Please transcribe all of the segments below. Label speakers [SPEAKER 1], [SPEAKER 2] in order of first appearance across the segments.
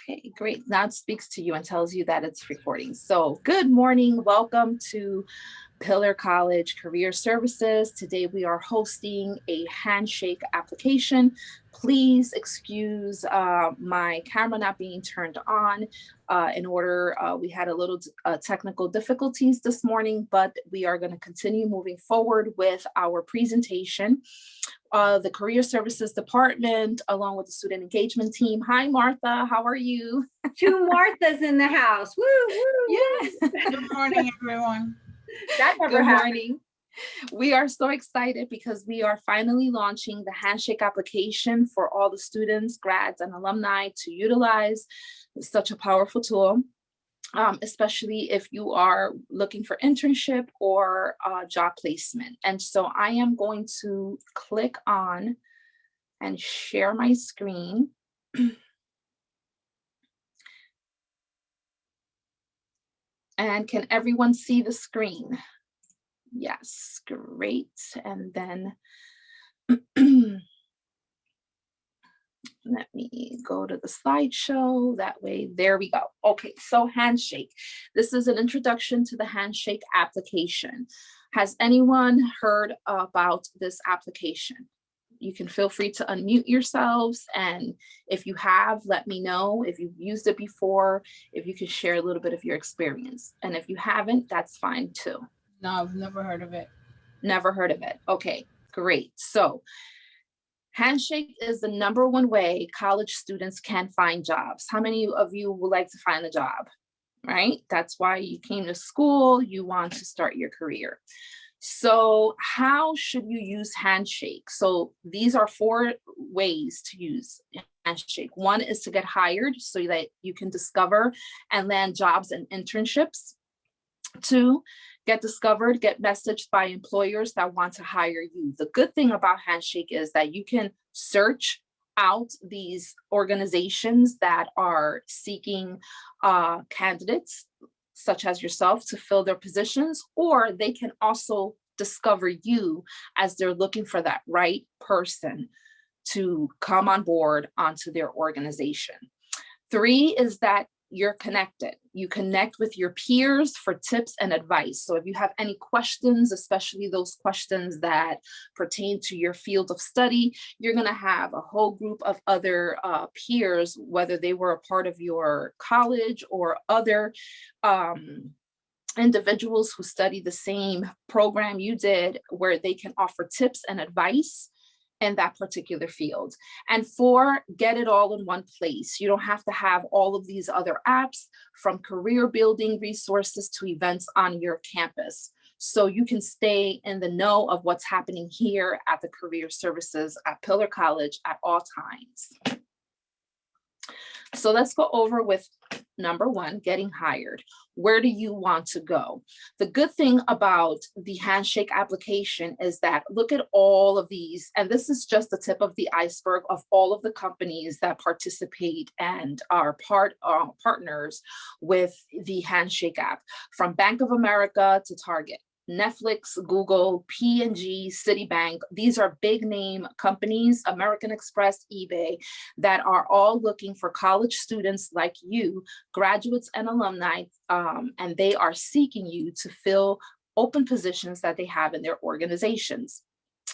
[SPEAKER 1] Okay, great. Now it speaks to you and tells you that it's recording. So good morning. Welcome to Pillar College Career Services. Today we are hosting a handshake application. Please excuse my camera not being turned on. We had a little technical difficulties this morning, but we are going to continue moving forward with our presentation. The Career Services Department, along with the Student Engagement Team. Hi, Martha. How are you?
[SPEAKER 2] Two Marthas in the house. Woo, woo,
[SPEAKER 1] Yeah.
[SPEAKER 2] woo.
[SPEAKER 3] Good morning, everyone.
[SPEAKER 2] That never
[SPEAKER 1] Good
[SPEAKER 2] happened.
[SPEAKER 1] morning. We are so excited because we are finally launching the Handshake application for all the students, grads, and alumni to utilize. It's such a powerful tool. Especially if you are looking for internship or job placement. And so I am going to click on and share my screen. And can everyone see the screen? Yes, great. And then let me go to the slideshow. That way, there we go. Okay, so Handshake. This is an introduction to the Handshake application. Has anyone heard about this application? You can feel free to unmute yourselves. And if you have, let me know if you've used it before, if you can share a little bit of your experience. And if you haven't, that's fine too.
[SPEAKER 3] No, I've never heard of it.
[SPEAKER 1] Never heard of it. Okay, great. So Handshake is the #1 way college students can find jobs. How many of you would like to find a job, right? That's why you came to school. You want to start your career. So how should you use Handshake? So these are 4 ways to use Handshake. 1 is to get hired so that you can discover and land jobs and internships. 2, get discovered, get messaged by employers that want to hire you. The good thing about Handshake is that you can search out these organizations that are seeking candidates such as yourself to fill their positions, or they can also discover you as they're looking for that right person to come on board onto their organization. 3 is that you're connected. You connect with your peers for tips and advice. So if you have any questions, especially those questions that pertain to your field of study, you're going to have a whole group of other peers, whether they were a part of your college or other individuals who study the same program you did, where they can offer tips and advice in that particular field. And 4, get it all in one place. You don't have to have all of these other apps, from career building resources to events on your campus. So you can stay in the know of what's happening here at the Career Services at Pillar College at all times. So let's go over with #1, getting hired. Where do you want to go? The good thing about the Handshake application is that look at all of these, and this is just the tip of the iceberg of all of the companies that participate and are partners with the Handshake app, from Bank of America to Target, Netflix, Google, P&G, Citibank. These are big name companies, American Express, eBay, that are all looking for college students like you, graduates and alumni, and they are seeking you to fill open positions that they have in their organizations.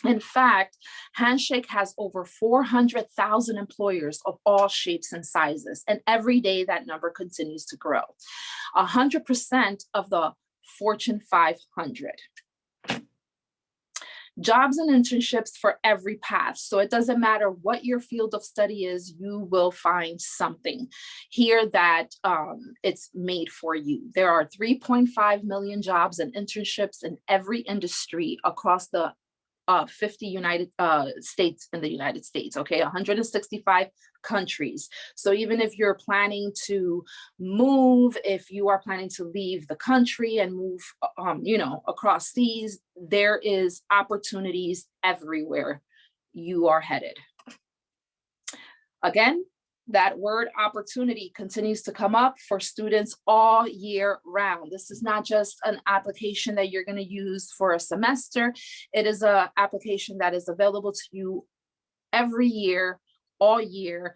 [SPEAKER 1] In fact, Handshake has over 400,000 employers of all shapes and sizes, and every day that number continues to grow. 100% of the Fortune 500. Jobs and internships for every path. So it doesn't matter what your field of study is, you will find something here that it's made for you. There are 3.5 million jobs and internships in every industry across the 50 United States in the United States, okay, 165 countries. So even if you're planning to move, if you are planning to leave the country and move, across seas, there is opportunities everywhere you are headed. Again, that word opportunity continues to come up for students all year round. This is not just an application that you're going to use for a semester. It is an application that is available to you every year, all year,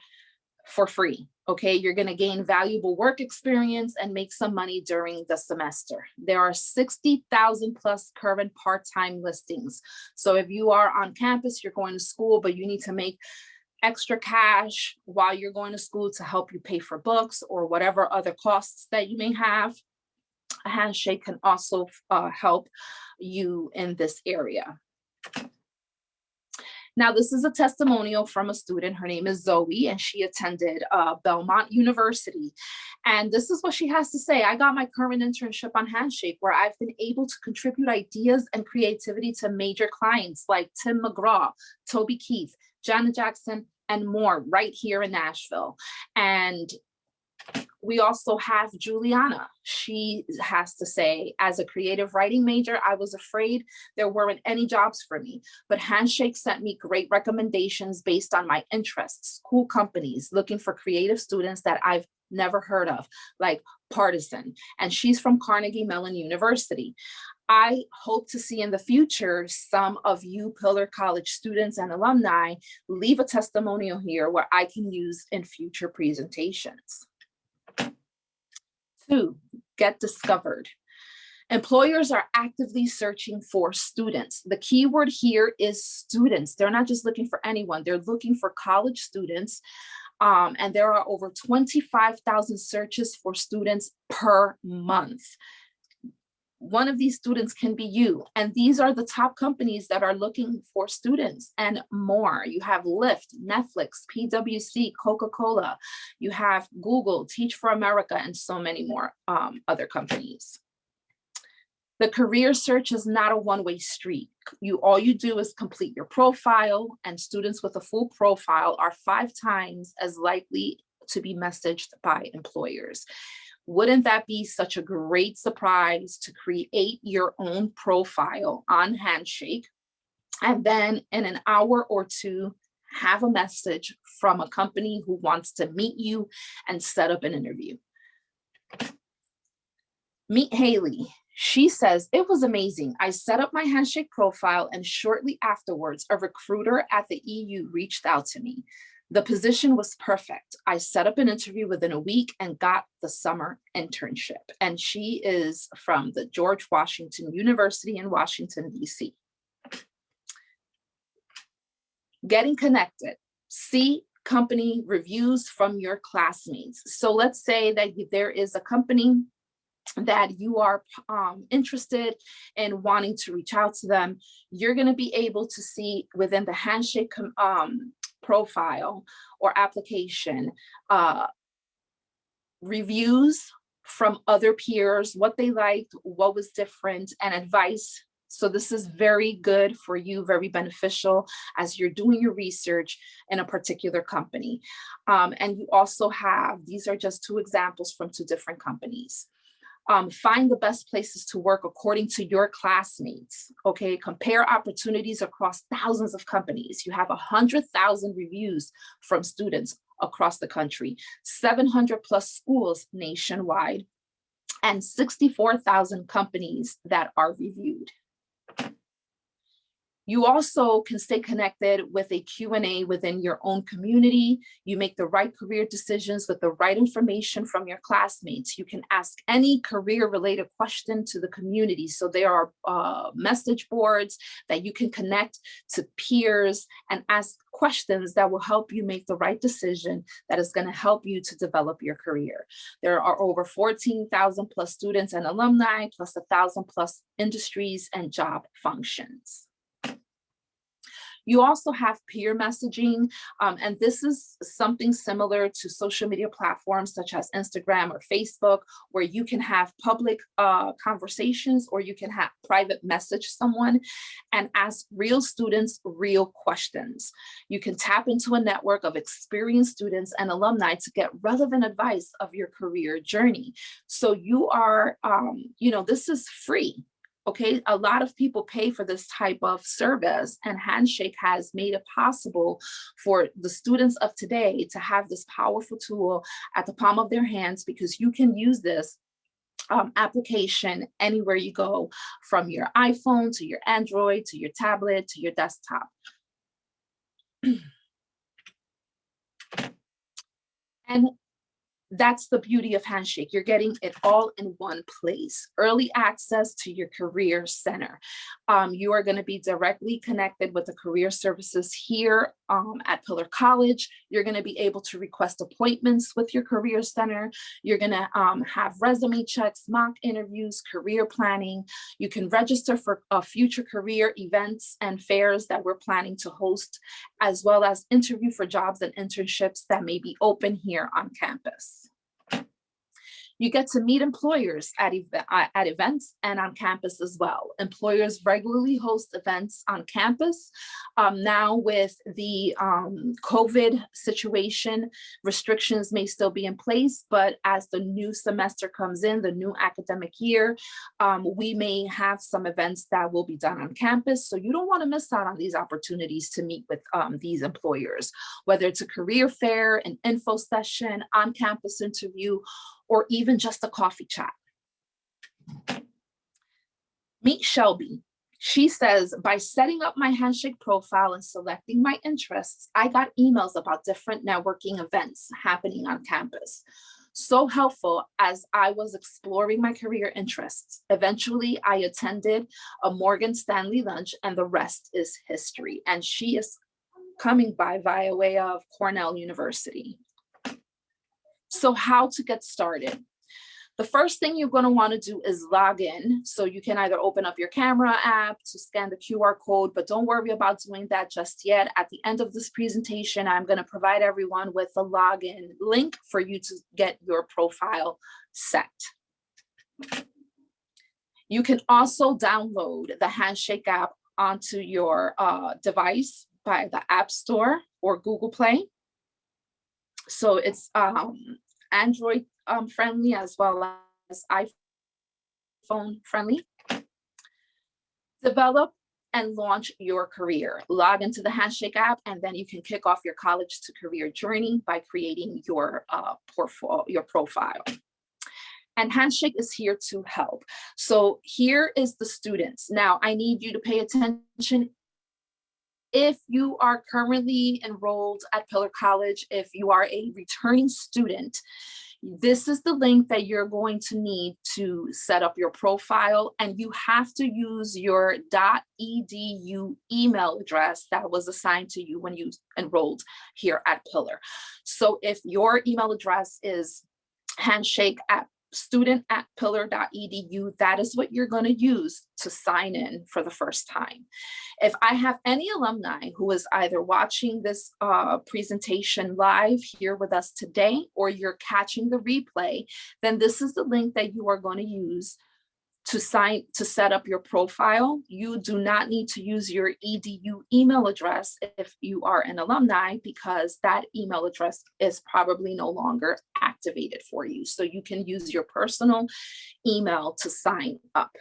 [SPEAKER 1] for free. Okay, you're going to gain valuable work experience and make some money during the semester. There are 60,000 plus current part-time listings. So if you are on campus, you're going to school, but you need to make extra cash while you're going to school to help you pay for books or whatever other costs that you may have, a Handshake can also help you in this area. Now, this is a testimonial from a student. Her name is Zoe, and she attended Belmont University. And this is what she has to say. I got my current internship on Handshake, where I've been able to contribute ideas and creativity to major clients like Tim McGraw, Toby Keith, Janet Jackson, and more right here in Nashville. And we also have Juliana. She has to say, as a creative writing major, I was afraid there weren't any jobs for me, but Handshake sent me great recommendations based on my interests, cool companies looking for creative students that I've never heard of, like Partisan. And she's from Carnegie Mellon University. I hope to see in the future some of you Pillar College students and alumni leave a testimonial here where I can use in future presentations. 2, get discovered. Employers are actively searching for students. The key word here is students. They're not just looking for anyone. They're looking for college students. And there are over 25,000 searches for students per month. One of these students can be you. And these are the top companies that are looking for students and more. You have Lyft, Netflix, PwC, Coca-Cola. You have Google, Teach for America, and so many more other companies. The career search is not a one-way street. All you do is complete your profile, and students with a full profile are 5 times as likely to be messaged by employers. Wouldn't that be such a great surprise to create your own profile on Handshake and then in an hour or 2 have a message from a company who wants to meet you and set up an interview? Meet Haley. She says, it was amazing. I set up my Handshake profile, and shortly afterwards, a recruiter at the EU reached out to me. The position was perfect. I set up an interview within a week and got the summer internship. And she is from the George Washington University in Washington, D.C. Getting connected. See company reviews from your classmates. So let's say that there is a company that you are interested in wanting to reach out to them. You're going to be able to see within the Handshake profile or application reviews from other peers, what they liked, what was different, and advice. So this is very good for you, very beneficial as you're doing your research in a particular company. And you also have, these are just 2 examples from 2 different companies. Find the best places to work according to your classmates. Okay, compare opportunities across thousands of companies. You have 100,000 reviews from students across the country, 700 plus schools nationwide, and 64,000 companies that are reviewed. You also can stay connected with a Q&A within your own community. You make the right career decisions with the right information from your classmates. You can ask any career-related question to the community. So there are message boards that you can connect to peers and ask questions that will help you make the right decision that is going to help you to develop your career. There are over 14,000 plus students and alumni, plus 1,000 plus industries and job functions. You also have peer messaging, and this is something similar to social media platforms such as Instagram or Facebook, where you can have public conversations, or you can have private message someone and ask real students real questions. You can tap into a network of experienced students and alumni to get relevant advice of your career journey. So you are, this is free. Okay, a lot of people pay for this type of service, and Handshake has made it possible for the students of today to have this powerful tool at the palm of their hands, because you can use this application anywhere you go, from your iPhone to your Android to your tablet to your desktop. And that's the beauty of Handshake. You're getting it all in one place. Early access to your career center. You are going to be directly connected with the career services here at Pillar College. You're going to be able to request appointments with your career center. You're going to have resume checks, mock interviews, career planning. You can register for future career events and fairs that we're planning to host, as well as interview for jobs and internships that may be open here on campus. You get to meet employers at events and on campus as well. Employers regularly host events on campus. Now with the COVID situation, restrictions may still be in place, but as the new semester comes in, the new academic year, we may have some events that will be done on campus. So you don't want to miss out on these opportunities to meet with these employers, whether it's a career fair, an info session, on-campus interview, or even just a coffee chat. Meet Shelby. She says, by setting up my Handshake profile and selecting my interests, I got emails about different networking events happening on campus. So helpful as I was exploring my career interests. Eventually, I attended a Morgan Stanley lunch, and the rest is history. And she is coming by via way of Cornell University. So how to get started? The first thing you're going to want to do is log in. So you can either open up your camera app to scan the QR code, but don't worry about doing that just yet. At the end of this presentation, I'm going to provide everyone with a login link for you to get your profile set. You can also download the Handshake app onto your device by the App Store or Google Play. So it's Android friendly as well as iPhone friendly. Develop and launch your career. Log into the Handshake app, and then you can kick off your college to career journey by creating your profile. And Handshake is here to help. So here is the students. Now I need you to pay attention. If you are currently enrolled at Pillar College, if you are a returning student, this is the link that you're going to need to set up your profile, and you have to use your .edu email address that was assigned to you when you enrolled here at Pillar. So if your email address is handshake@student@pillar.edu, that is what you're going to use to sign in for the first time. If I have any alumni who is either watching this presentation live here with us today, or you're catching the replay, then this is the link that you are going to use to set up your profile. You do not need to use your EDU email address if you are an alumni, because that email address is probably no longer activated for you. So you can use your personal email to sign up.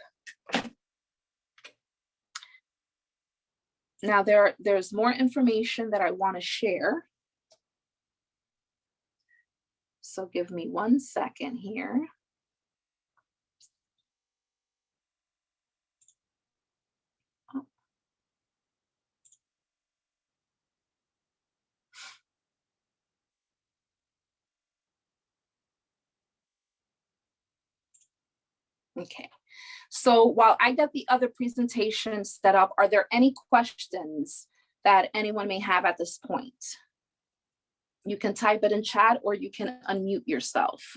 [SPEAKER 1] Now there's more information that I want to share. So give me 1 second here. Okay, so while I get the other presentations set up, are there any questions that anyone may have at this point? You can type it in chat, or you can unmute yourself.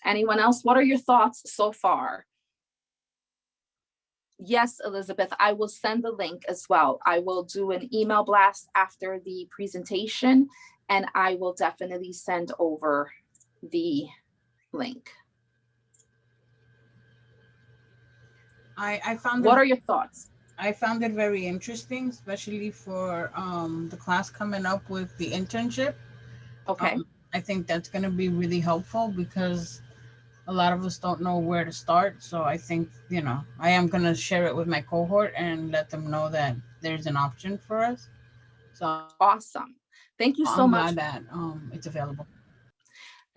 [SPEAKER 1] Anyone else? What are your thoughts so far? Yes, Elizabeth, I will send the link as well. I will do an email blast after the presentation, and I will definitely send over the link.
[SPEAKER 3] I found
[SPEAKER 1] What are your thoughts?
[SPEAKER 3] I found it very interesting, especially for the class coming up with the internship.
[SPEAKER 1] Okay.
[SPEAKER 3] I think that's going to be really helpful because a lot of us don't know where to start. So I think, you know, I am going to share it with my cohort and let them know that there's an option for us. So
[SPEAKER 1] awesome. Thank you so
[SPEAKER 3] I'm
[SPEAKER 1] much.
[SPEAKER 3] glad that it's available.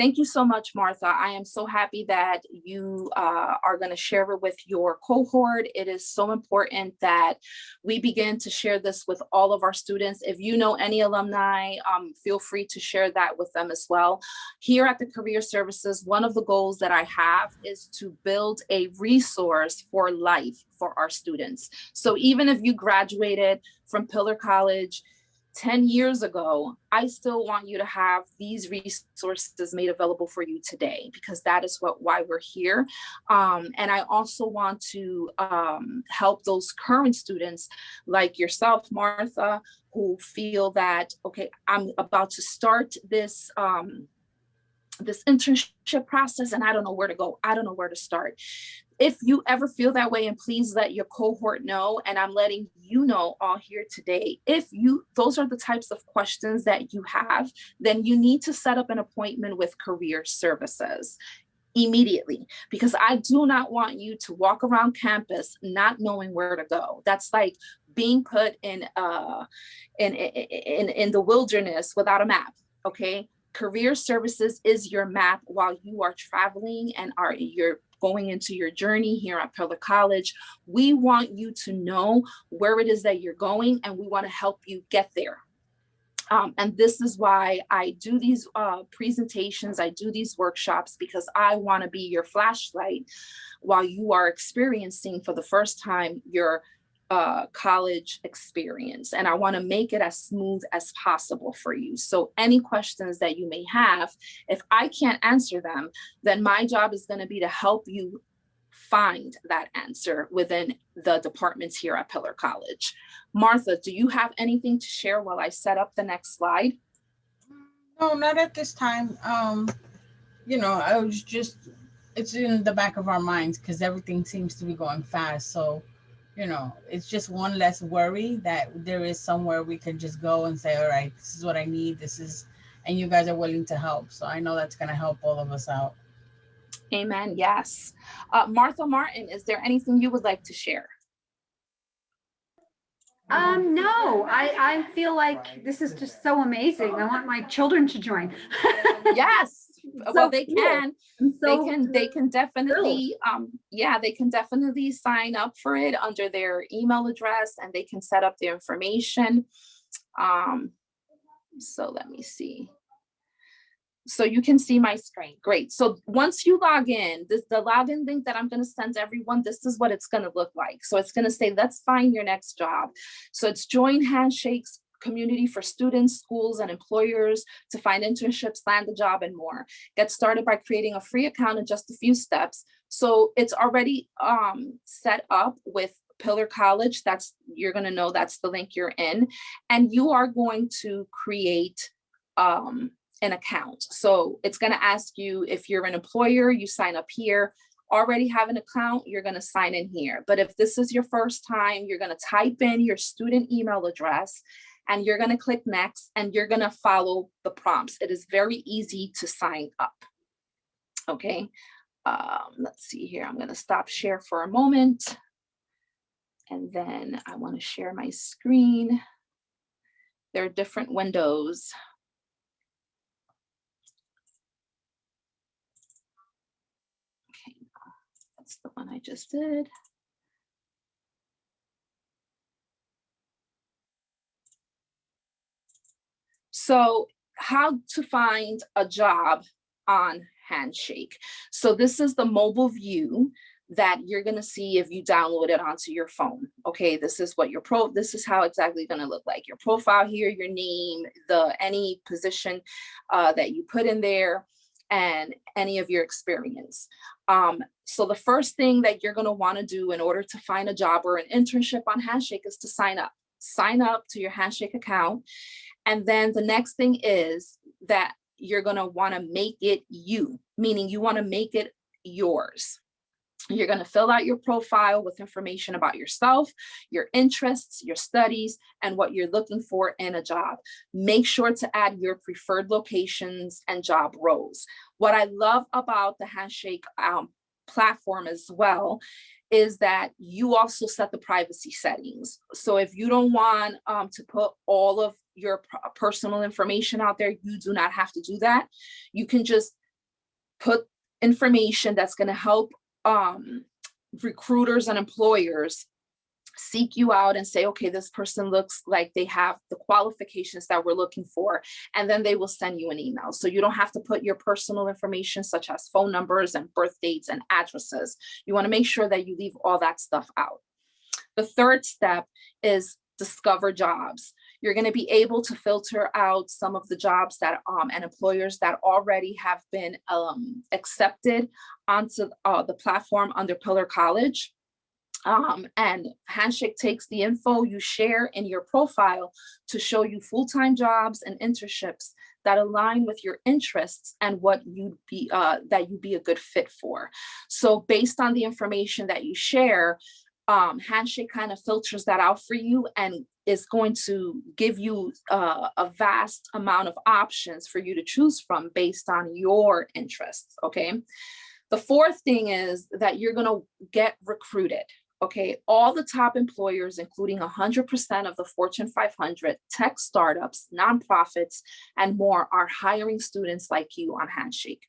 [SPEAKER 1] Thank you so much, Martha. I am so happy that you are going to share it with your cohort. It is so important that we begin to share this with all of our students. If you know any alumni, feel free to share that with them as well. Here at the Career Services, one of the goals that I have is to build a resource for life for our students. So even if you graduated from Pillar College 10 years ago, I still want you to have these resources made available for you today, because that is why we're here. And I also want to help those current students like yourself, Martha, who feel that, okay, I'm about to start this this internship process and I don't know where to go. I don't know where to start. If you ever feel that way, and please let your cohort know, and I'm letting you know all here today, if those are the types of questions that you have, then you need to set up an appointment with Career Services immediately, because I do not want you to walk around campus not knowing where to go. That's like being put in the wilderness without a map. Okay. Career Services is your map while you are traveling and you're going into your journey here at Pillar College. We want you to know where it is that you're going, and we want to help you get there. And this is why I do these presentations, I do these workshops, because I want to be your flashlight while you are experiencing for the first time your college experience. And I want to make it as smooth as possible for you. So any questions that you may have, if I can't answer them, then my job is going to be to help you find that answer within the departments here at Pillar College. Martha, do you have anything to share while I set up the next slide?
[SPEAKER 3] No, not at this time. I was just, it's in the back of our minds because everything seems to be going fast. So, it's just one less worry that there is somewhere we can just go and say, all right, this is what I need. And you guys are willing to help. So I know that's going to help all of us out.
[SPEAKER 1] Amen. Yes. Martha Martin, is there anything you would like to share?
[SPEAKER 2] No, I feel like this is just so amazing. I want my children to join.
[SPEAKER 1] Yes. Well, they can. They can definitely they can definitely sign up for it under their email address, and they can set up their information. So let me see. So you can see my screen. Great. So once you log in, the login link that I'm going to send everyone, this is what it's going to look like. So it's going to say, let's find your next job. So it's join Handshake's community for students, schools, and employers to find internships, land a job, and more. Get started by creating a free account in just a few steps. So it's already set up with Pillar College. You're going to know that's the link you're in. And you are going to create an account. So it's going to ask you if you're an employer, you sign up here. Already have an account, you're going to sign in here. But if this is your first time, you're going to type in your student email address and you're going to click next, and you're going to follow the prompts. It is very easy to sign up. Okay. Let's see here. I'm going to stop share for a moment. And then I want to share my screen. There are different windows. That's the one I just did. So how to find a job on Handshake. So this is the mobile view that you're going to see if you download it onto your phone. Okay, this is what this is how exactly going to look like. Your profile here, your name, any position that you put in there, and any of your experience. So the first thing that you're going to want to do in order to find a job or an internship on Handshake is to sign up. Sign up to your Handshake account. And then the next thing is that you're going to want to make it you, meaning you want to make it yours. You're going to fill out your profile with information about yourself, your interests, your studies, and what you're looking for in a job. Make sure to add your preferred locations and job roles. What I love about the Handshake platform as well is that you also set the privacy settings. So if you don't want to put all of your personal information out there, you do not have to do that. You can just put information that's going to help recruiters and employers seek you out and say, okay, this person looks like they have the qualifications that we're looking for. And then they will send you an email. So you don't have to put your personal information, such as phone numbers and birth dates and addresses. You want to make sure that you leave all that stuff out. The third step is discover jobs. You're going to be able to filter out some of the jobs that and employers that already have been accepted onto the platform under Pillar College. And Handshake takes the info you share in your profile to show you full-time jobs and internships that align with your interests and what you'd be a good fit for. So based on the information that you share, Handshake kind of filters that out for you and is going to give you a vast amount of options for you to choose from based on your interests. Okay. The fourth thing is that you're going to get recruited. Okay, all the top employers, including 100% of the Fortune 500, tech startups, nonprofits, and more, are hiring students like you on Handshake.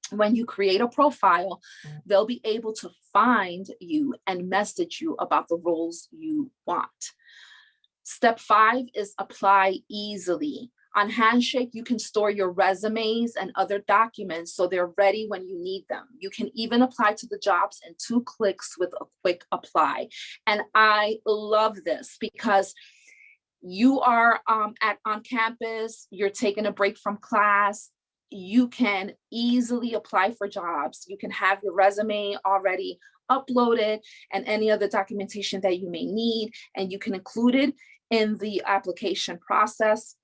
[SPEAKER 1] When you create a profile, they'll be able to find you and message you about the roles you want. Step 5 is apply easily. On Handshake, you can store your resumes and other documents so they're ready when you need them. You can even apply to the jobs in 2 clicks with a quick apply. And I love this because you are on campus, you're taking a break from class, you can easily apply for jobs. You can have your resume already uploaded and any other documentation that you may need, and you can include it in the application process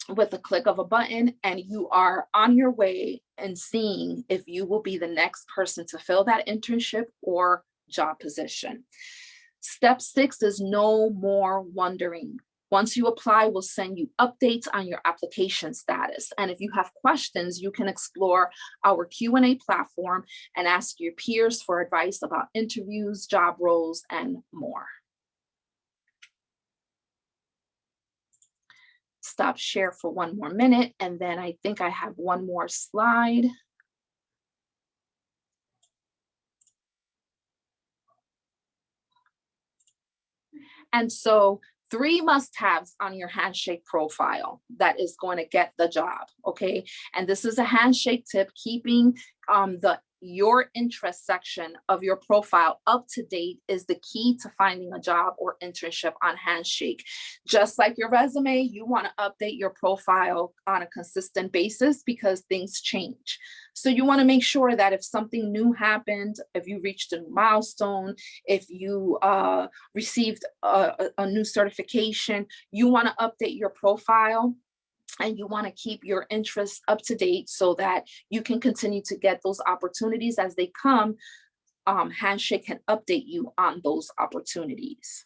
[SPEAKER 1] with a click of a button, and you are on your way and seeing if you will be the next person to fill that internship or job position. Step 6 is no more wondering. Once you apply, we'll send you updates on your application status. And if you have questions, you can explore our Q&A platform and ask your peers for advice about interviews, job roles, and more. Stop share for 1 more minute, and then I think I have 1 more slide. And so 3 must-haves on your Handshake profile that is going to get the job, okay? And this is a Handshake tip, keeping your interest section of your profile up to date is the key to finding a job or internship on Handshake. Just like your resume, you want to update your profile on a consistent basis because things change. So you want to make sure that if something new happened, if you reached a milestone, if you received a new certification, you want to update your profile. And you want to keep your interests up to date so that you can continue to get those opportunities as they come. Handshake can update you on those opportunities.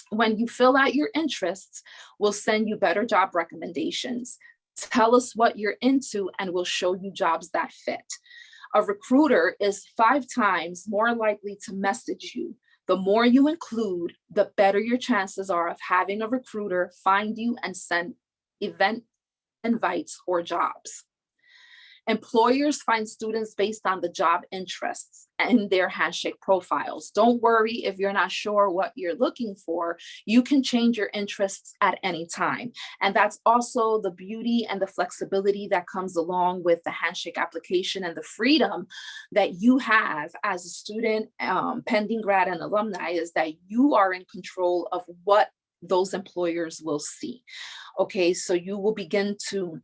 [SPEAKER 1] When you fill out your interests, we'll send you better job recommendations. Tell us what you're into and we'll show you jobs that fit. A recruiter is 5 times more likely to message you. The more you include, the better your chances are of having a recruiter find you and send event invites or jobs. Employers find students based on the job interests and their Handshake profiles. Don't worry if you're not sure what you're looking for. You can change your interests at any time. And that's also the beauty and the flexibility that comes along with the Handshake application and the freedom that you have as a student, pending grad and alumni, is that you are in control of what those employers will see. Okay, so you will begin to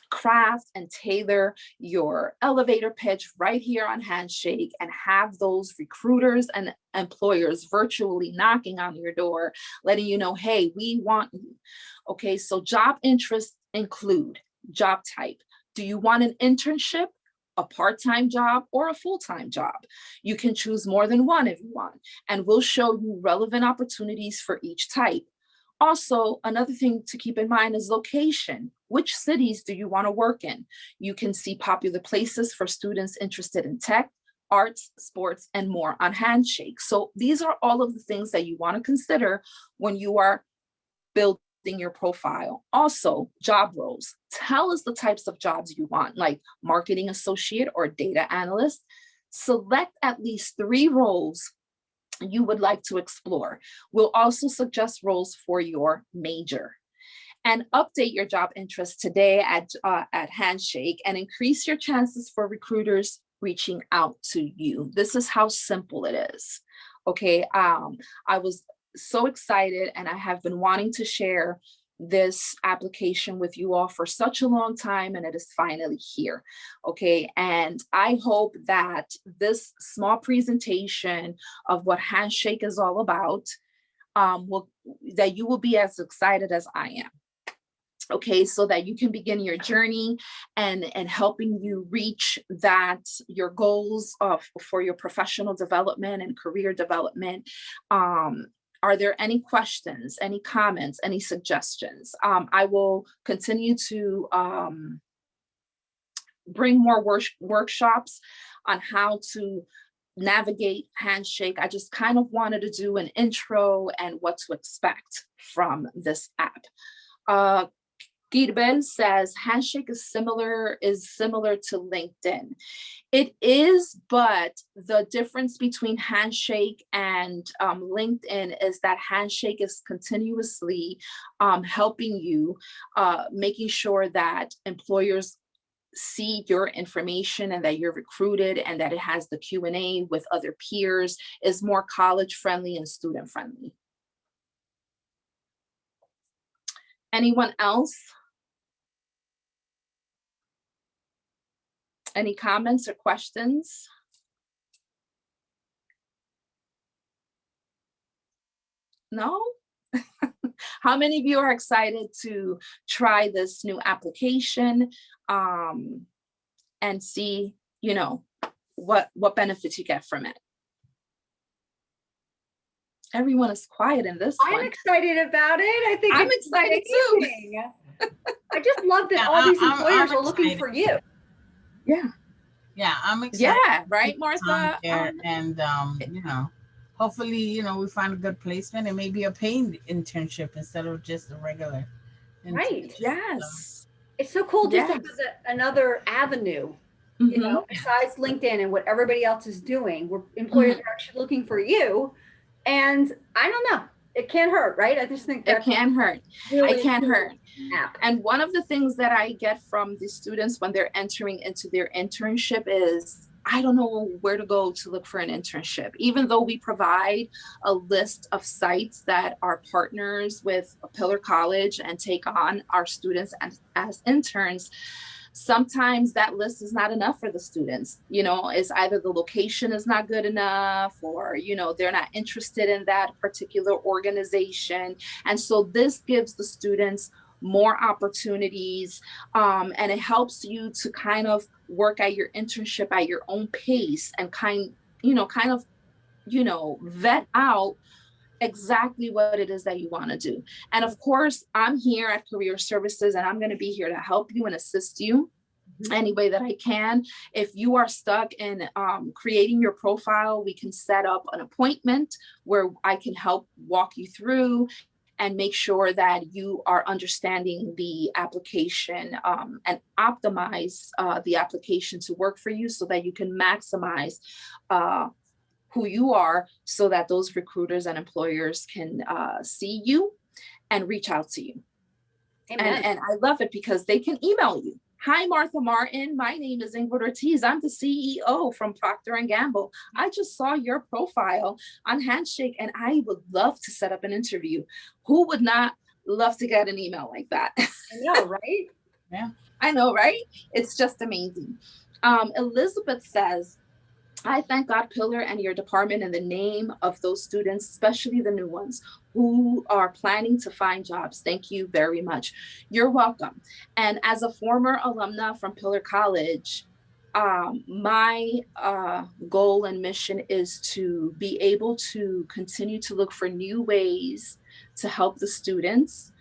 [SPEAKER 1] craft and tailor your elevator pitch right here on Handshake and have those recruiters and employers virtually knocking on your door, letting you know, hey, we want you. Okay, so job interests include job type. Do you want an internship, a part-time job, or a full-time job? You can choose more than one if you want, and we'll show you relevant opportunities for each type. Also, another thing to keep in mind is location. Which cities do you want to work in? You can see popular places for students interested in tech, arts, sports, and more on Handshake. So these are all of the things that you want to consider when you are building sculpting your profile. Also, job roles. Tell us the types of jobs you want, like marketing associate or data analyst. Select at least 3 roles you would like to explore. We'll also suggest roles for your major. And update your job interests today at Handshake and increase your chances for recruiters reaching out to you. This is how simple it is. Okay, I was so excited, and I have been wanting to share this application with you all for such a long time, and it is finally here. Okay, and I hope that this small presentation of what Handshake is all about, that you will be as excited as I am. Okay, so that you can begin your journey and helping you reach your goals for your professional development and career development. Are there any questions, any comments, any suggestions? I will continue to bring more workshops on how to navigate Handshake. I just kind of wanted to do an intro and what to expect from this app. Girbel says Handshake is similar to LinkedIn. It is, but the difference between Handshake and LinkedIn is that Handshake is continuously helping you, making sure that employers see your information and that you're recruited, and that it has the Q&A with other peers, is more college friendly and student friendly. Anyone else? Any comments or questions? No? How many of you are excited to try this new application and see, what benefits you get from it? Everyone is quiet in this one.
[SPEAKER 2] I'm excited about it. I think
[SPEAKER 1] I'm excited too.
[SPEAKER 2] I just love that all these employers are looking for you.
[SPEAKER 3] Yeah, I'm excited.
[SPEAKER 1] Yeah, right, Martha?
[SPEAKER 3] And hopefully, we find a good placement and maybe a paid internship instead of just a regular internship.
[SPEAKER 2] Right.
[SPEAKER 1] Yes.
[SPEAKER 2] It's so cool just to have another avenue, besides LinkedIn and what everybody else is doing, where employers are actually looking for you. And I don't know, it can't hurt, right? I just think
[SPEAKER 1] it can't hurt.
[SPEAKER 2] Really
[SPEAKER 1] it can't hurt.
[SPEAKER 2] App.
[SPEAKER 1] And one of the things that I get from the students when they're entering into their internship is, I don't know where to go to look for an internship. Even though we provide a list of sites that are partners with Pillar College and take on our students as interns, sometimes that list is not enough for the students. It's either the location is not good enough, or, they're not interested in that particular organization. And so this gives the students more opportunities, and it helps you to kind of work at your internship at your own pace and kind of vet out exactly what it is that you want to do. And of course, I'm here at Career Services, and I'm going to be here to help you and assist you any way that I can. If you are stuck in creating your profile, we can set up an appointment where I can help walk you through and make sure that you are understanding the application and optimize the application to work for you so that you can maximize who you are, so that those recruiters and employers can see you and reach out to you. And I love it because they can email you. Hi, Martha Martin. My name is Ingrid Ortiz. I'm the CEO from Procter & Gamble. I just saw your profile on Handshake, and I would love to set up an interview. Who would not love to get an email like that?
[SPEAKER 2] I know, right?
[SPEAKER 3] Yeah.
[SPEAKER 1] I know, right? It's just amazing. Elizabeth says, I thank God Pillar and your department in the name of those students, especially the new ones who are planning to find jobs. Thank you very much. You're welcome. And as a former alumna from Pillar College, my goal and mission is to be able to continue to look for new ways to help the students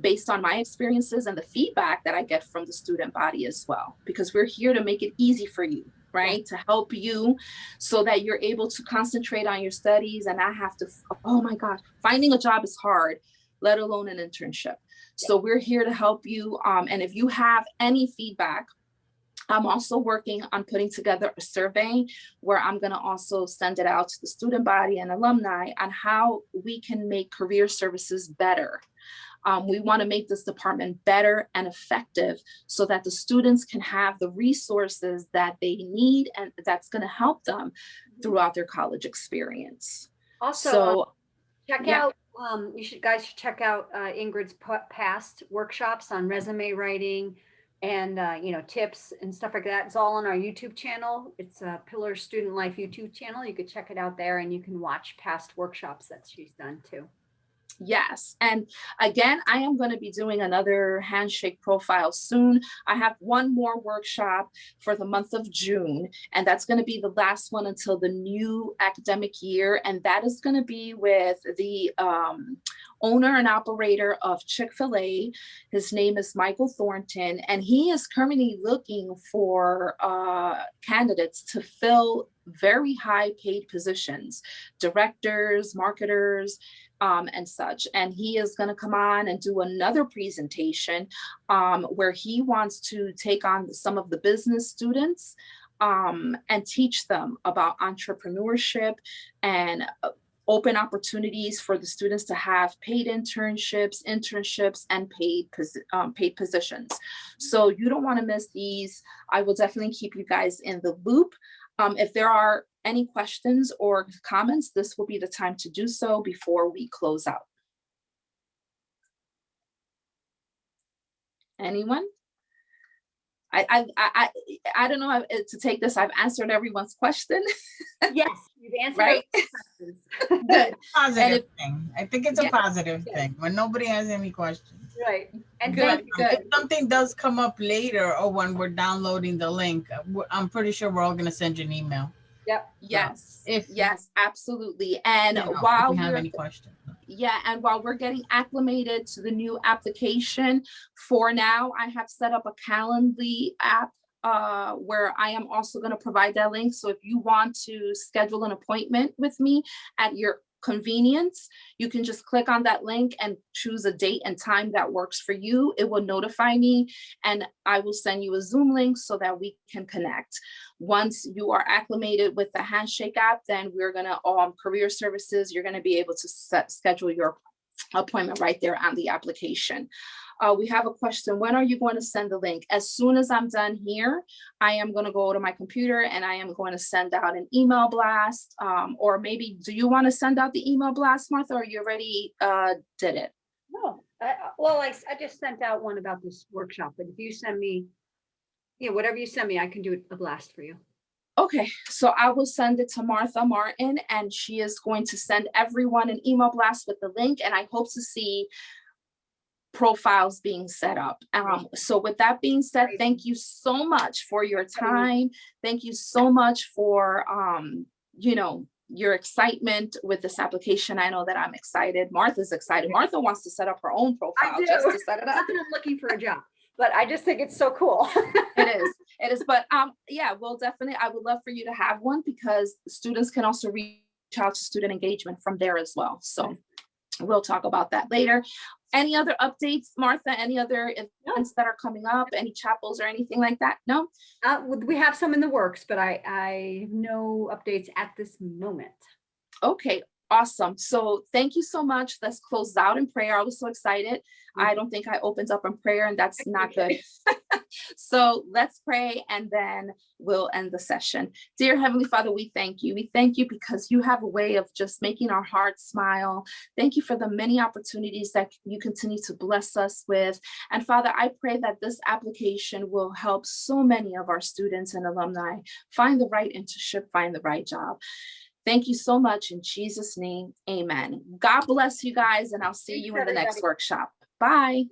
[SPEAKER 1] based on my experiences and the feedback that I get from the student body as well, because we're here to make it easy for you, right? To help you so that you're able to concentrate on your studies and not have to, oh my gosh, finding a job is hard. let alone an internship. So we're here to help you. And if you have any feedback, I'm also working on putting together a survey where I'm going to also send it out to the student body and alumni on how we can make career services better. We want to make this department better and effective so that the students can have the resources that they need and that's going to help them throughout their college experience.
[SPEAKER 2] Also, check out, guys should check out Ingrid's past workshops on resume writing and, tips and stuff like that. It's all on our YouTube channel. It's a Pillar Student Life YouTube channel. You could check it out there and you can watch past workshops that she's done too.
[SPEAKER 1] Yes. And again, I am going to be doing another Handshake profile soon. I have one more workshop for the month of June, and that's going to be the last one until the new academic year. And that is going to be with the owner and operator of Chick-fil-A. His name is Michael Thornton, and he is currently looking for candidates to fill very high paid positions, directors, marketers, and such. And he is going to come on and do another presentation where he wants to take on some of the business students and teach them about entrepreneurship and open opportunities for the students to have paid internships, and paid positions. So you don't want to miss these. I will definitely keep you guys in the loop. If there are any questions or comments, this will be the time to do so before we close out. Anyone? I don't know how to take this. I've answered everyone's question.
[SPEAKER 2] Yes, you've answered
[SPEAKER 1] right?
[SPEAKER 2] questions.
[SPEAKER 1] Good.
[SPEAKER 3] Positive thing. I think it's a positive thing when nobody has any questions.
[SPEAKER 2] Right. And
[SPEAKER 1] good.
[SPEAKER 3] If something does come up later or when we're downloading the link, I'm pretty sure we're all going to send you an email.
[SPEAKER 2] Yep.
[SPEAKER 1] Yes.
[SPEAKER 3] So
[SPEAKER 1] yes, absolutely. And
[SPEAKER 3] while we have any questions.
[SPEAKER 1] Yeah, and while we're getting acclimated to the new application, for now, I have set up a Calendly app where I am also going to provide that link. So if you want to schedule an appointment with me at your convenience, you can just click on that link and choose a date and time that works for you. It will notify me and I will send you a Zoom link so that we can connect. Once you are acclimated with the Handshake app, then we're going to career services, you're going to be able to schedule your appointment right there on the application. We have a question. When are you going to send the link? As soon as I'm done here, I am going to go to my computer and I am going to send out an email blast. Or maybe, do you want to send out the email blast, Martha, or you already did it?
[SPEAKER 2] No. I just sent out one about this workshop, but if you send me, whatever you send me, I can do a blast for you.
[SPEAKER 1] Okay, so I will send it to Martha Martin and she is going to send everyone an email blast with the link, and I hope to see profiles being set up. So with that being said, thank you so much for your time. Thank you so much for, your excitement with this application. I know that I'm excited. Martha's excited. Martha wants to set up her own profile just to set it up.
[SPEAKER 2] Not that I'm looking for a job, but I just think it's so cool.
[SPEAKER 1] It is. But well, definitely, I would love for you to have one because students can also reach out to student engagement from there as well. So we'll talk about that later. Any other updates, Martha? Any other events that are coming up? Any chapels or anything like that? No?
[SPEAKER 2] We have some in the works, but I have no updates at this moment.
[SPEAKER 1] Okay, awesome. So thank you so much. Let's close out in prayer. I was so excited. I don't think I opened up in prayer, and that's not good. So let's pray and then we'll end the session. Dear Heavenly Father, we thank you. We thank you because you have a way of just making our hearts smile. Thank you for the many opportunities that you continue to bless us with. And Father, I pray that this application will help so many of our students and alumni find the right internship, find the right job. Thank you so much. In Jesus' name, amen. God bless you guys, and I'll see you in the next workshop. Bye.